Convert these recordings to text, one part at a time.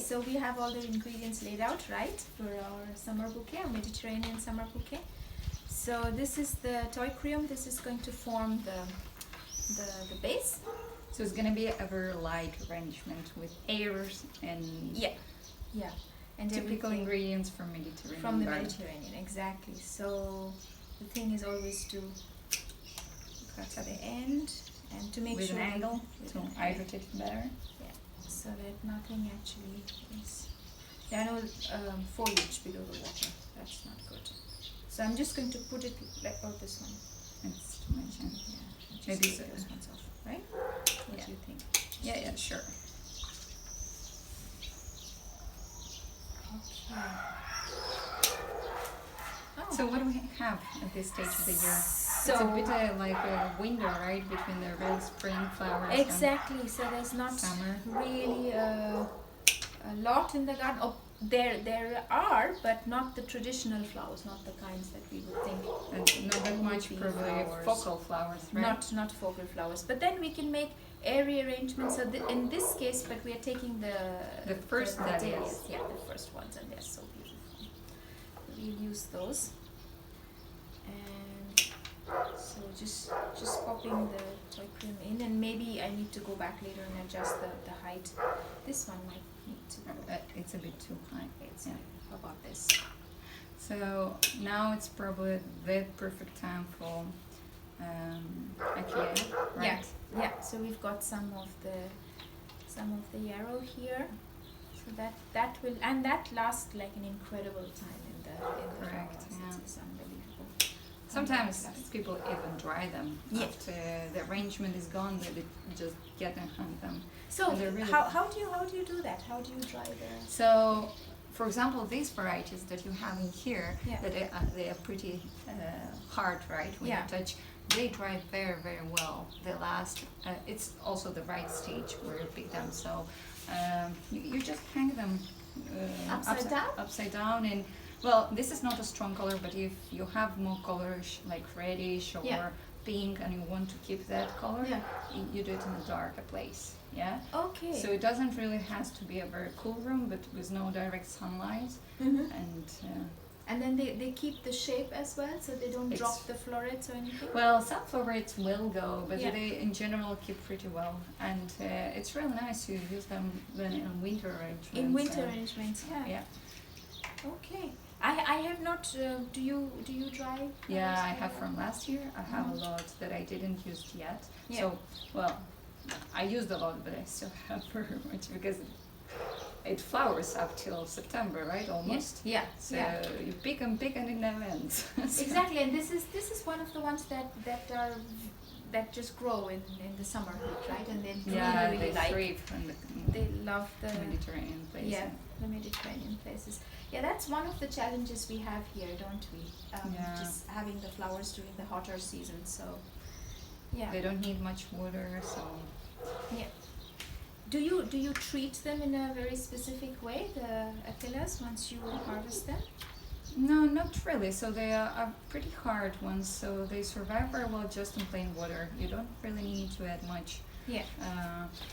so we have all the ingredients laid out, right, for our summer bouquet, our Mediterranean summer bouquet. So this is the toicrium. This is going to form the base. So it's going to be a very light arrangement with airs and and typical everything ingredients from Mediterranean. from the garden. Mediterranean, exactly. So the thing is always to cut at the end and to make with sure an angle with to an hydrate it better. Yeah, so that nothing actually is. There are no foliage below the water. That's not good. So I'm just going to put it like this one. It's too much. Yeah, just Maybe take so. those ones off, right? What do you think? Yeah, sure. Okay. Oh. So what do we have at this stage of the year? So it's a bit like a window, right, between the real spring flowers exactly. So there's not and summer. really a lot in the garden. Oh, there are, but not the traditional flowers, not the kinds that we would think. And not that much Would be probably flowers. focal flowers, right? Not focal flowers. But then we can make airy arrangements. So in this case, but we are taking the first the dahlias. dahlias. Yeah, the first ones, and they're so beautiful. We'll use those. And so just popping the toy cream in, and maybe I need to go back later and adjust the height. This one might need to go. It's a bit too high. It's how about this? So now it's probably the perfect time for IKEA, right? Yeah. So we've got some of the yarrow here. So that will, and that lasts like an incredible time in the Correct, flowers. It's unbelievable. Sometimes people even dry them Yeah. after the arrangement is gone. They just get and hunt them. So And they're really how do you do that? How do you dry the? So, for example, these varieties that you have in here, Yeah. that they are pretty hard, right? When Yeah. you touch, they dry very, very well. They last. It's also the right stage where you pick them. So you just hang them upside down, and well, this is not a strong color, but if you have more colors like reddish or Yeah. pink, and you want to keep that color, Yeah. you do it in a darker place. Yeah. Okay. So it doesn't really has to be a very cool room, but with no direct sunlight, Mhm. and And then they keep the shape as well, so they don't It's- drop the florets or anything. well, some florets will go, but Yeah. they in general keep pretty well, and it's really nice to use them then in winter arrangements. In winter arrangements, yeah. Yeah, Okay. I have not. Do you dry? yeah, flowers I have for- from last year. I have a Mhm. lot that I didn't use yet. Yeah. So, well, I used a lot, but I still have very much because it flowers up till September, right? Almost. Yeah. So Yeah. you pick and it never ends. So- Exactly, and this is one of the ones that just grow in the summer heat, right? And they Yeah, really they like. thrive in They love the Mediterranean places. yeah, the Mediterranean places. Yeah, that's one of the challenges we have here, don't we? Yeah. Just having the flowers during the hotter season. So, yeah. They don't need much water, so Yeah. Do you treat them in a very specific way, the achilles, once you harvest them? no, not really. So they are pretty hard ones, so they survive very well just in plain water. You don't really need to add much. Yeah.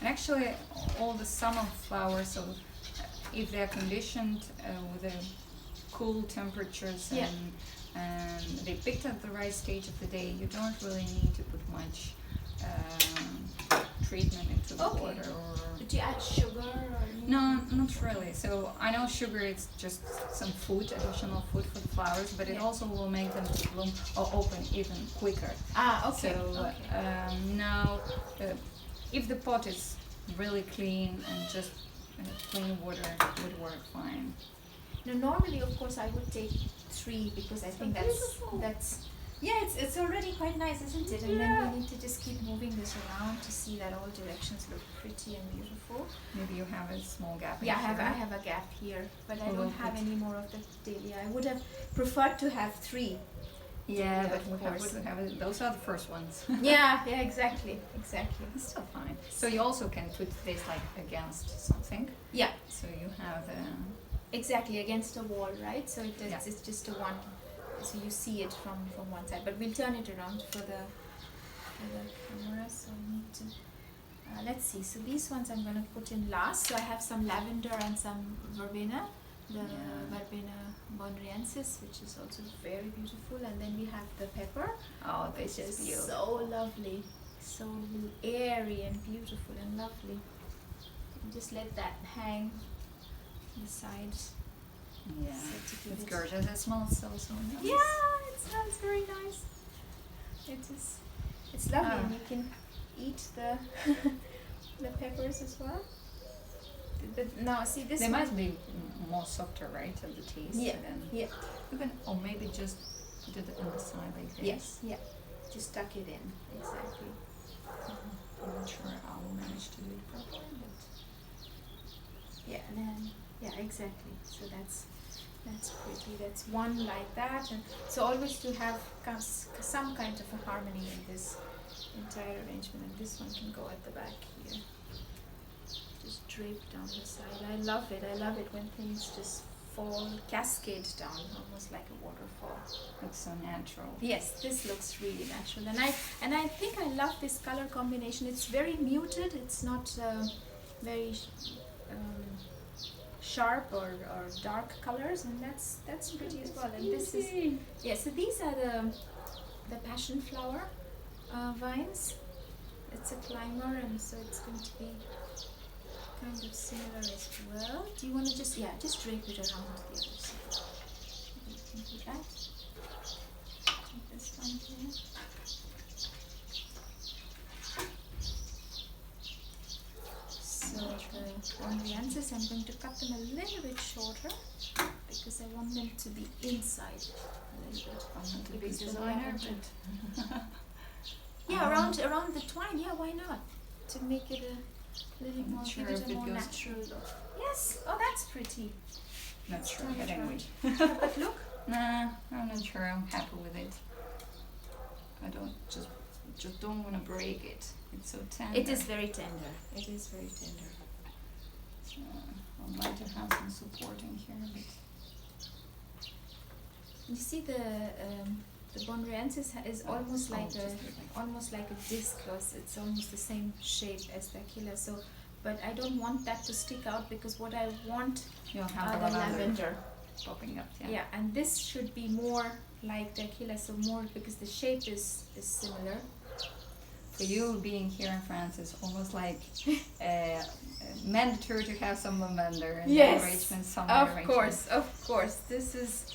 And actually, all the summer flowers, so if they are conditioned with the cool temperatures Yeah. and they picked at the right stage of the day, you don't really need to put much treatment into the Okay. water or. Do you add sugar or anything? No, not really. So I know sugar is just some food, additional food for the flowers, but it Yeah. also will make them to bloom or open even quicker. Ah, okay. So Okay. now, if the pot is really clean and just plain water would work fine. Now, normally, of course, I would take 3 because I think beautiful. that's yeah, it's already quite nice, isn't it? And then we need to just keep moving this around to see that all directions look pretty and beautiful. Maybe you have a small gap. in Yeah, I here. have a gap here, but I We'll don't have put- any more of the dahlia. I would have preferred to have 3. Yeah, but of we have, course. what we have, those are the first ones. Yeah, exactly. It's still fine. So you also can put this like against something. Yeah, So you have exactly, against a wall, right? So Yeah. it's just a one, so you see it from one side. But we'll turn it around for the camera, so I need to let's see, so these ones I'm going to put in last. So I have some lavender and some verbena, the verbena bonriensis, which is also very beautiful, and then we have the pepper. Oh, this is beautiful. So lovely, so airy and beautiful and lovely. And just let that hang on the sides. Yeah, it's gorgeous. It smells so nice. Yeah, it smells very nice. It's lovely, and you can eat the the peppers as well. Now see this. They must be more softer, right, of the taste. Yeah. Yeah. You can, or maybe just put it on the side like this. Yes. Yeah. Just tuck it in. Exactly. I'm not sure I will manage to do it properly, but yeah, and then exactly. So that's pretty. That's one like that, and so always to have some kind of a harmony in this entire arrangement. And this one can go at the back here. Just drape down the side. I love it. I love it when things just fall, cascade down, almost like a waterfall. looks so natural. Yes, this looks really natural, and I think I love this color combination. It's very muted. It's not very sharp or dark colors, and that's pretty as well. And this is so these are the passion flower vines. It's a climber, and so it's going to be kind of similar as well. Do you want to just drape it around the other side? You can do that. Take this one here. So the Onriensis, I'm going to cut them a little bit shorter because I want them to be inside a little bit. I'm not a big Because the designer, lavender- but Yeah, around the twine. Yeah, why not? To make it a little I'm more, not sure give it if a it more goes- natural look. Yes. Oh, that's pretty. not sure. Try But it anyway, Yeah, but look. nah, I'm not sure. I'm happy with it. I don't just don't want to break it. It's so tender. It is very tender. It is very tender. So, I'd like to have some support in here, but You see the Bonriensis is almost I'll like just do it like almost like a disc, because it's almost the same shape as the Aquila. So, but I don't want that to stick out because what I want you'll are have the the lavender lavender. popping up. Yeah. Yeah, and this should be more like the Aquila, so more because the shape is similar. For you, being here in France is almost like mandatory to have some lavender in Yes, the arrangement. Some Of course. This is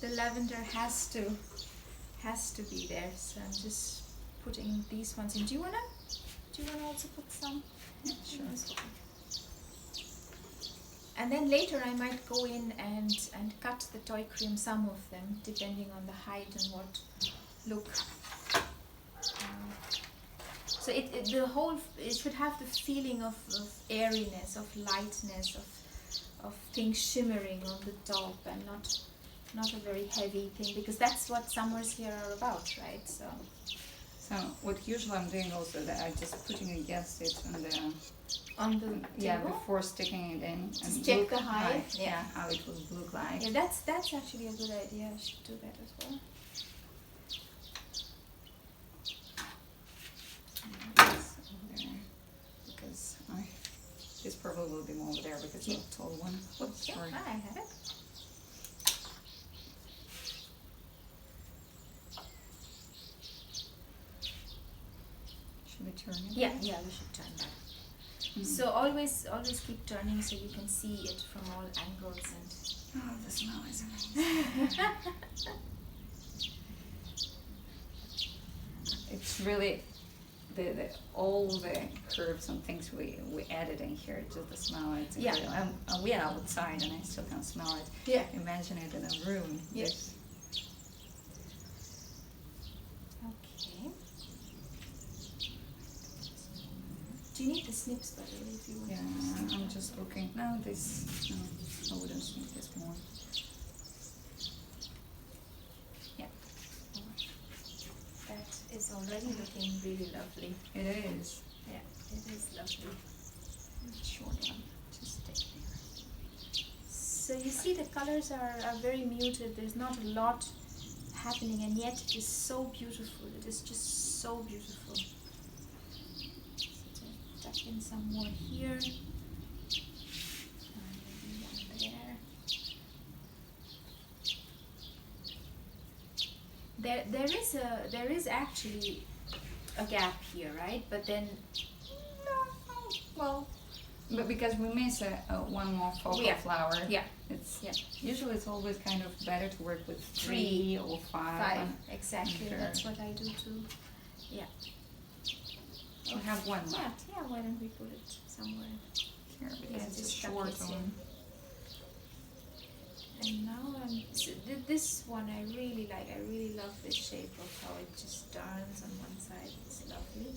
the lavender has to be there. So I'm just putting these ones in. Do you wanna also put some? Yeah, sure. And then later I might go in and cut the toy cream, some of them, depending on the height and what look. So it should have the feeling of airiness, of lightness, of things shimmering on the top, and not a very heavy thing, because that's what summers here are about, right? So what usually I'm doing also that I'm just putting it against it on the table, before sticking it in. just and check look the height. Yeah, how it will look like. Yeah, that's actually a good idea. I should do that as well. Because this probably will be more over there because it's a tall one. Oops, Yeah, sorry. I have it. Should we turn it? Yeah, we should turn that. So always keep turning so you can see it from all angles. And Oh, the smell is amazing. It's really all the curves and things we added in here. Just the smell. It's incredible. We are outside and I still can smell it. Yeah. Imagine it in a room. Yes. Okay. Do you need the snips, by the way, if you want? Yeah, I'm just looking. No, I wouldn't snip this more. Yeah. That is already looking really lovely. It is. Yeah, it is lovely. Short one. Just take there. So you see the colors are very muted. There's not a lot happening, and yet it is so beautiful. It is just so beautiful. So stuck in some more here. Maybe one there. There is actually a gap here, right? But then well, but because we miss one more focal flower, usually it's always kind of better to work with 3 or 5. Exactly. That's what I do too. Yeah. We have one left. Yeah. Why don't we put it somewhere here because it's a short one. And now this one I really like. I really love this shape of how it just turns on one side. It's lovely.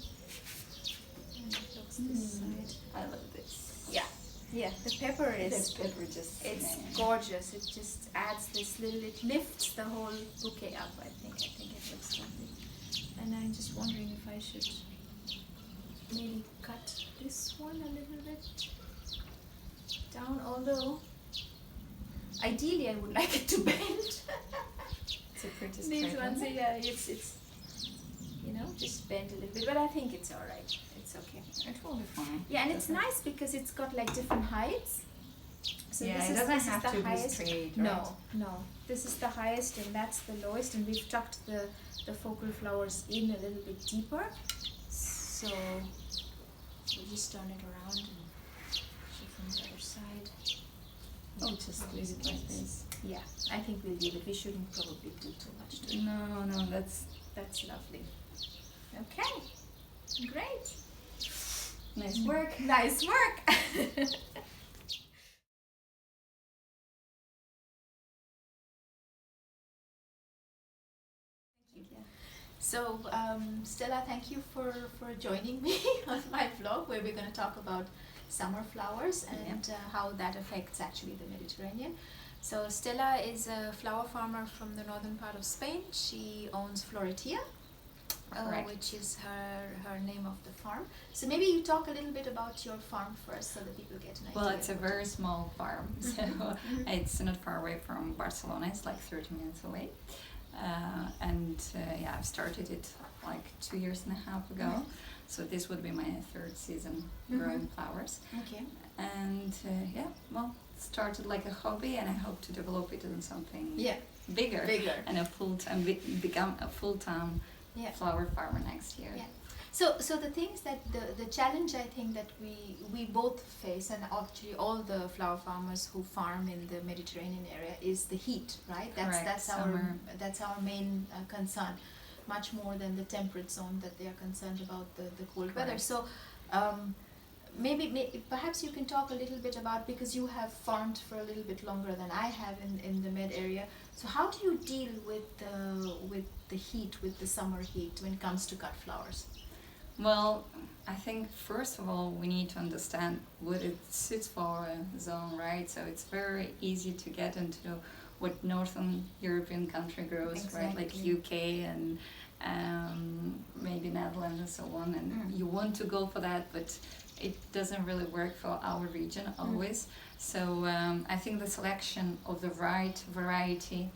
And it looks this side. I love this. Yeah. The pepper is. The pepper just. It's gorgeous. It just adds this little. It lifts the whole bouquet up. I think it looks lovely. And I'm just wondering if I should maybe cut this one a little bit down. Although ideally I would like it to bend. It's a pretty These straight ones, one. yeah, it's just bend a little bit, but I think it's all right. It's okay. It will be fine. Yeah, and it's nice because it's got like different heights. So yeah, this it doesn't is have the to highest. be straight, right? No. This is the highest and that's the lowest, and we've tucked the focal flowers in a little bit deeper. So we'll just turn it around and show from the other side. Oh, just leave it like this. Yeah, I think we'll leave it. We shouldn't probably do too much to it. No, that's lovely. Okay, great. Nice work. Nice work. So, Stella, thank you for joining me on my vlog where we're going to talk about summer flowers and how that affects actually the Mediterranean. So Stella is a flower farmer from the northern part of Spain. She owns Floritea, which is her name of the farm. So maybe you talk a little bit about your farm first so that people get an idea. Well, it's a very small farm, so it's not far away from Barcelona. It's like 30 minutes away. I've started it like 2.5 years ago. So this would be my 3rd season growing flowers. Okay. And started like a hobby, and I hope to develop it into something bigger and become a full-time flower farmer next year. Yeah. So the things that the challenge I think that we both face, and actually all the flower farmers who farm in the Mediterranean area, is the heat, right? That's our main concern, much more than the temperate zone that they are concerned about the cold weather. So perhaps you can talk a little bit about, because you have farmed for a little bit longer than I have in the Med area. So how do you deal with the heat, with the summer heat when it comes to cut flowers? Well, I think first of all we need to understand what it suits for our zone, right? So it's very easy to get into what Northern European country grows, right? Like UK and maybe Netherlands and so on. And you want to go for that, but it doesn't really work for our region always. So I think the selection of the right variety,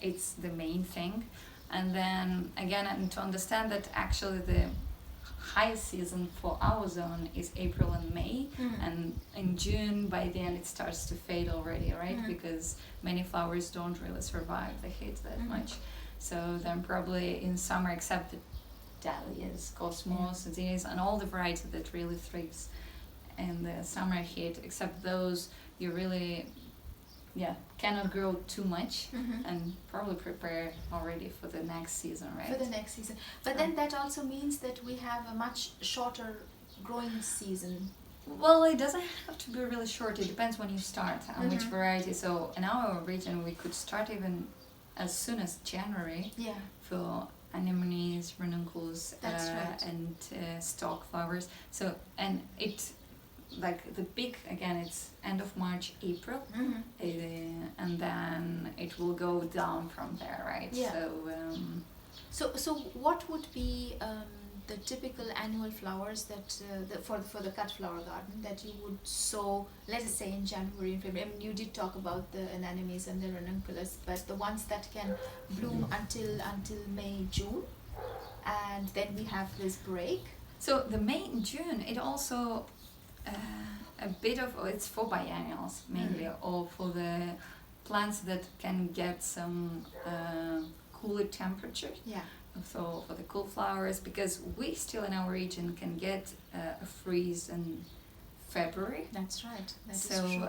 it's the main thing. And then again, and to understand that actually the highest season for our zone is April and May, and in June by then it starts to fade already, right? Because many flowers don't really survive the heat that much. So then probably in summer, except the dahlias, cosmos, azaleas, and all the variety that really thrives in the summer heat, except those you really cannot grow too much, and probably prepare already for the next season, right? For the next season. But then that also means that we have a much shorter growing season. Well, it doesn't have to be really short. It depends when you start on which variety. So in our region, we could start even as soon as January for anemones, ranunculus, and stalk flowers. So, and it, like the peak again, it's end of March, April, and then it will go down from there, right? So what would be the typical annual flowers that for the cut flower garden that you would sow, let us say in January and February? I mean, you did talk about the anemones and the ranunculus, but the ones that can bloom until May, June, and then we have this break. So the May and June, it also a bit of it's for biennials mainly, or for the plants that can get some cooler temperatures. Yeah. So for the cool flowers, because we still in our region can get a freeze in February. That's right. That So is true.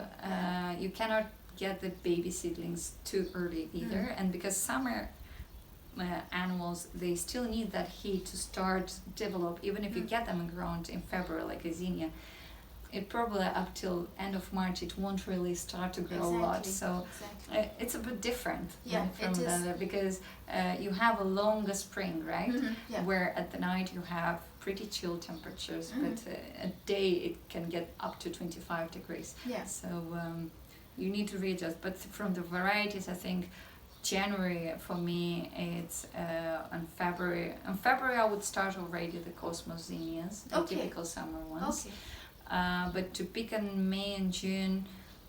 you cannot get the baby seedlings too early either, and because summer animals, they still need that heat to start develop. Even if you get them grown in February, like a zinnia, it probably up till end of March it won't really start to grow a lot. So it's a bit different from the other, because you have a longer spring, right? Where at the night you have pretty chill temperatures, but a day it can get up to 25 degrees. So you need to readjust. But from the varieties, I think January for me, it's on February. In February I would start already the Cosmos zinnias, the typical summer ones. But to pick in May and June,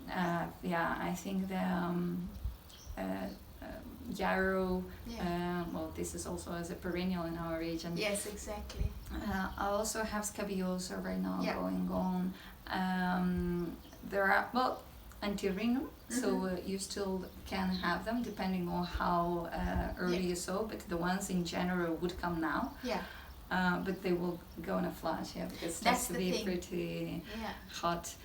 I think the yarrow, well, this is also as a perennial in our region. Yes, exactly. I also have scabiosa right now going on. There are, well, antirinum, so you still can have them depending on how early you sow, but the ones in January would come now. But they will go in a flash, because it has to be pretty hot.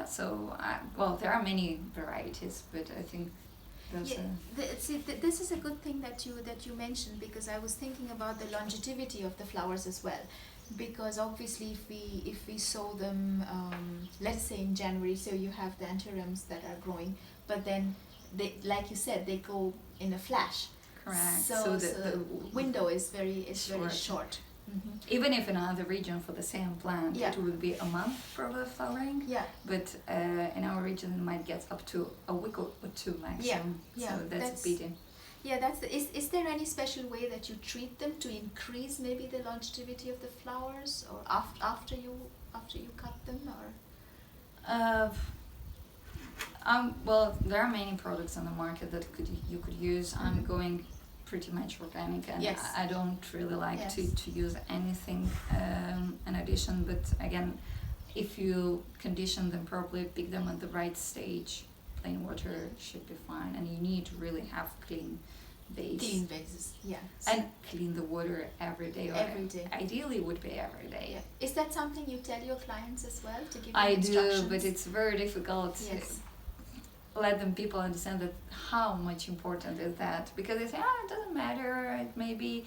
So well, there are many varieties, but I think this is a good thing that you mentioned, because I was thinking about the longevity of the flowers as well. Because obviously if we sow them, let's say in January, so you have the antirums that are growing, but then they, like you said, they go in a flash. Correct. So the window is very short. Even if in another region for the same plant, it would be a month for the flowering. But in our region it might get up to a week or two maximum. So that's beating. Is there any special way that you treat them to increase maybe the longevity of the flowers, or after you cut them, or? Well, there are many products on the market that you could use. I'm going pretty much organic, and I don't really like to use anything in addition. But again, if you condition them properly, pick them at the right stage, plain water should be fine, and you need to really have clean base. Clean bases, and clean the water every day. Every day. Ideally would be every day. Is that something you tell your clients as well, to give them instructions? I do, but it's very difficult. Let them people understand that how much important is that, because they say, it doesn't matter, it may be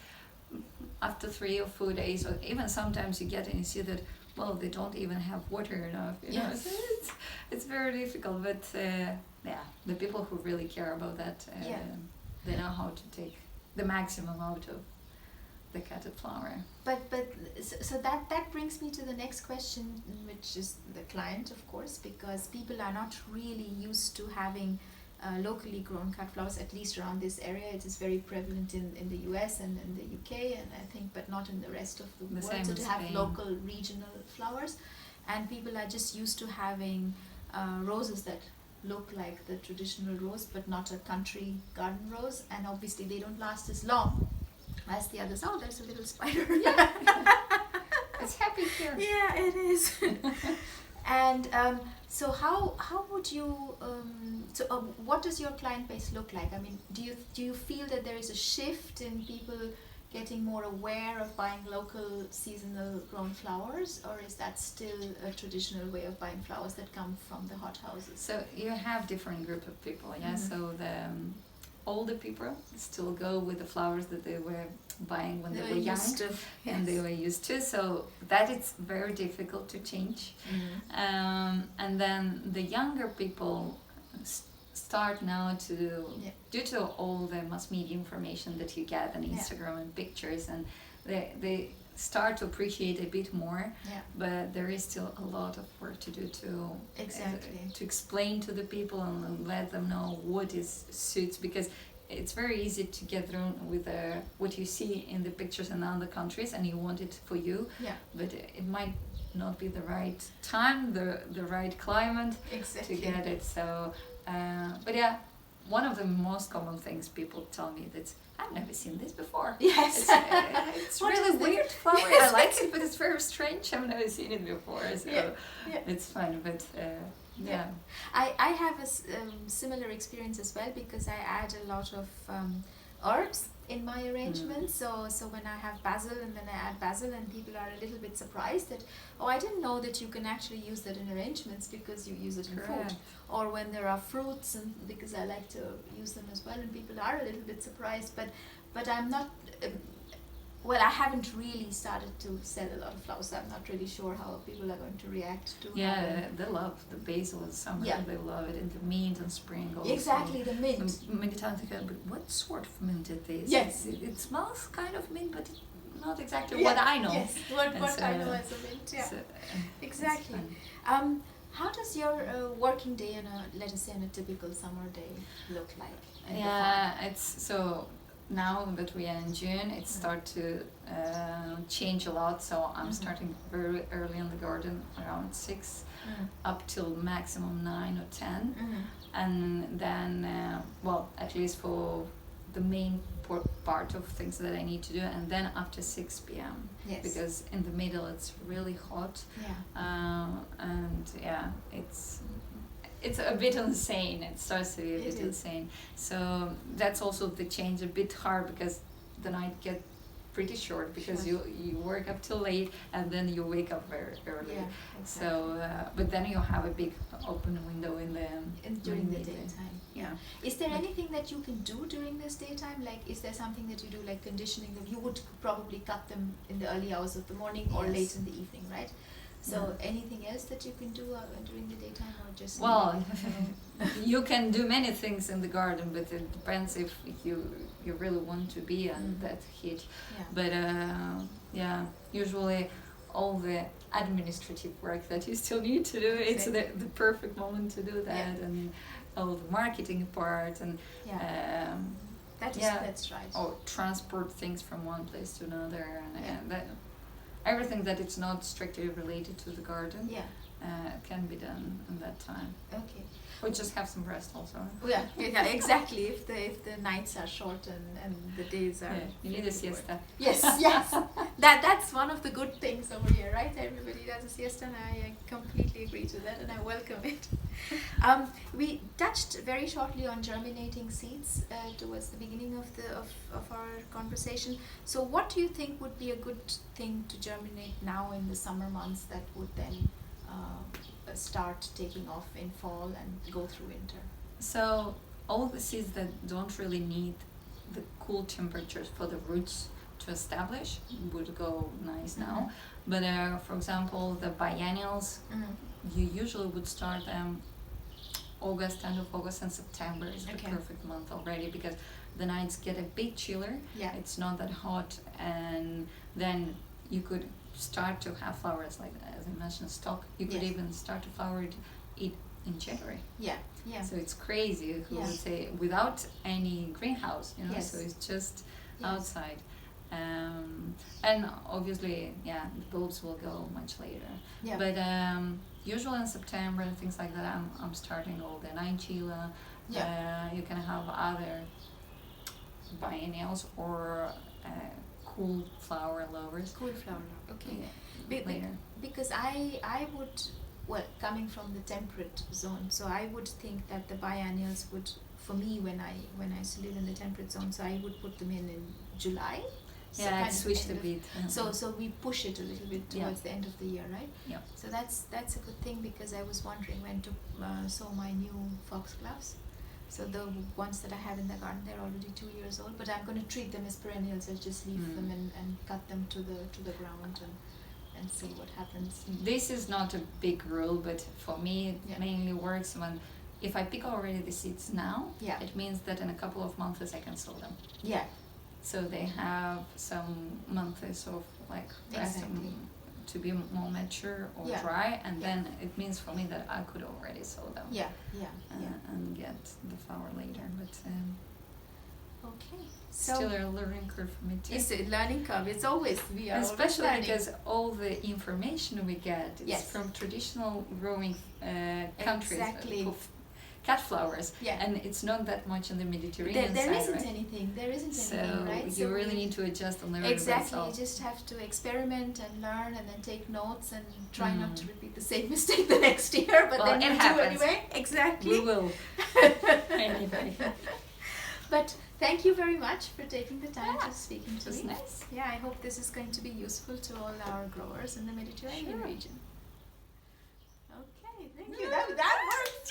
after 3 or 4 days, or even sometimes you get and you see that, well, they don't even have water enough, you know. So it's very difficult, but the people who really care about that, they know how to take the maximum out of the cutted flower. But so that brings me to the next question, which is the client, of course, because people are not really used to having locally grown cut flowers, at least around this area. It is very prevalent in the US and in the UK, and I think, but not in the rest of the world, so to have local regional flowers. And people are just used to having roses that look like the traditional rose, but not a country garden rose, and obviously they don't last as long as the others. Oh, there's a little spider. It's happy here. Yeah, it is. And so how would you what does your client base look like? I mean, do you feel that there is a shift in people getting more aware of buying local seasonal grown flowers, or is that still a traditional way of buying flowers that come from the hothouses? So you have different group of people, so the older people still go with the flowers that they were buying when they were young, and they were used to, so that it's very difficult to change. And then the younger people start now to, due to all the mass media information that you get on Instagram and pictures, and they start to appreciate a bit more, but there is still a lot of work to do to explain to the people and let them know what is suits, because it's very easy to get thrown with what you see in the pictures in other countries, and you want it for you, but it might not be the right time, the right climate to get it. So but one of the most common things people tell me that's I've never seen this before. Yes. It's really weird flower. I like it, but it's very strange. I've never seen it before, so it's fun. But yeah. I have a similar experience as well, because I add a lot of herbs in my arrangements. So when I have basil and then I add basil, and people are a little bit surprised that, oh, I didn't know that you can actually use that in arrangements because you use it in food. Or when there are fruits, and because I like to use them as well, and people are a little bit surprised. But I'm not. Well, I haven't really started to sell a lot of flowers, so I'm not really sure how people are going to react to. Yeah, they love the basil in summer. Yeah. They love it, and the mint and spring also. Exactly, the mint. So many times they go, but what sort of mint it is? Yes. It smells kind of mint, but not exactly what I know. Yes, what I know as a mint. Yeah, exactly. How does your working day let us say, on a typical summer day look like? Yeah, it's so. Now that we are in June, it starts to change a lot. So I'm starting very early in the garden, around 6, up till maximum 9 or 10, and then well, at least for the main part of things that I need to do, and then after 6 p.m. Yes. Because in the middle it's really hot. Yeah. And yeah, it's a bit insane. It starts to be a bit insane. So that's also the change, a bit hard, because the night get pretty short, because you work up till late and then you wake up very early. Yeah, exactly. So but then you have a big open window during the daytime. Yeah. Is there anything that you can do during this daytime? Like, is there something that you do, like conditioning them? You would probably cut them in the early hours of the morning or late in the evening, right? So anything else that you can do during the daytime, or just? Well, you can do many things in the garden, but it depends if you really want to be on that heat. Yeah. But yeah, usually all the administrative work that you still need to do, it's the perfect moment to do that, and all the marketing part, and that's right. Or transport things from one place to another, and that. Everything that it's not strictly related to the garden can be done in that time. Okay. Or just have some rest also. Yeah, exactly. If the nights are short and the days are. You need a siesta. Yes. That's one of the good things over here, right? Everybody does a siesta, and I completely agree to that, and I welcome it. We touched very shortly on germinating seeds towards the beginning of our conversation. So, what do you think would be a good thing to germinate now in the summer months that would then start taking off in fall and go through winter? So all the seeds that don't really need the cool temperatures for the roots to establish would go nice now. But for example, the biennials, you usually would start them August, end of August, and September is the perfect month already, because the nights get a bit chiller. It's not that hot, and then you could start to have flowers, like as I mentioned, stock. You could even start to flower it in January. So it's crazy. Who would say without any greenhouse, So it's just outside. And obviously, the bulbs will go much later. But usually in September and things like that, I'm starting all the Nigella. You can have other biennials or cool flower lovers. Okay. Later. Because I would, well, coming from the temperate zone, so I would think that the biennials would, for me, when I still live in the temperate zone, so I would put them in July. So I switched a bit. So we push it a little bit towards the end of the year, right? Yeah. So that's a good thing, because I was wondering when to sow my new foxgloves. So the ones that I have in the garden, they're already 2 years old, but I'm going to treat them as perennials. I'll just leave them and cut them to the ground and see what happens. This is not a big rule, but for me it mainly works when, if I pick already the seeds now, it means that in a couple of months I can sow them. Yeah. So they have some months of like rest to be more mature or dry, and then it means for me that I could already sow them. And get the flower later. But okay. So still a learning curve for me too. It's a learning curve. It's always especially always because all the information we get is from traditional growing countries. cat flowers. Yeah. And it's not that much on the Mediterranean There side, isn't right? anything. There isn't So anything, right? you really need to adjust and learn about Exactly. yourself. You just have to experiment and learn, and then take notes and try not to repeat the same mistake the next year. But Well, then it you happens. do anyway. Exactly. We will. Anyway. But thank you very much for taking the time to speaking to That's me. nice. Yeah, I hope this is going to be useful to all our growers in the Mediterranean region. Okay, thank you. That worked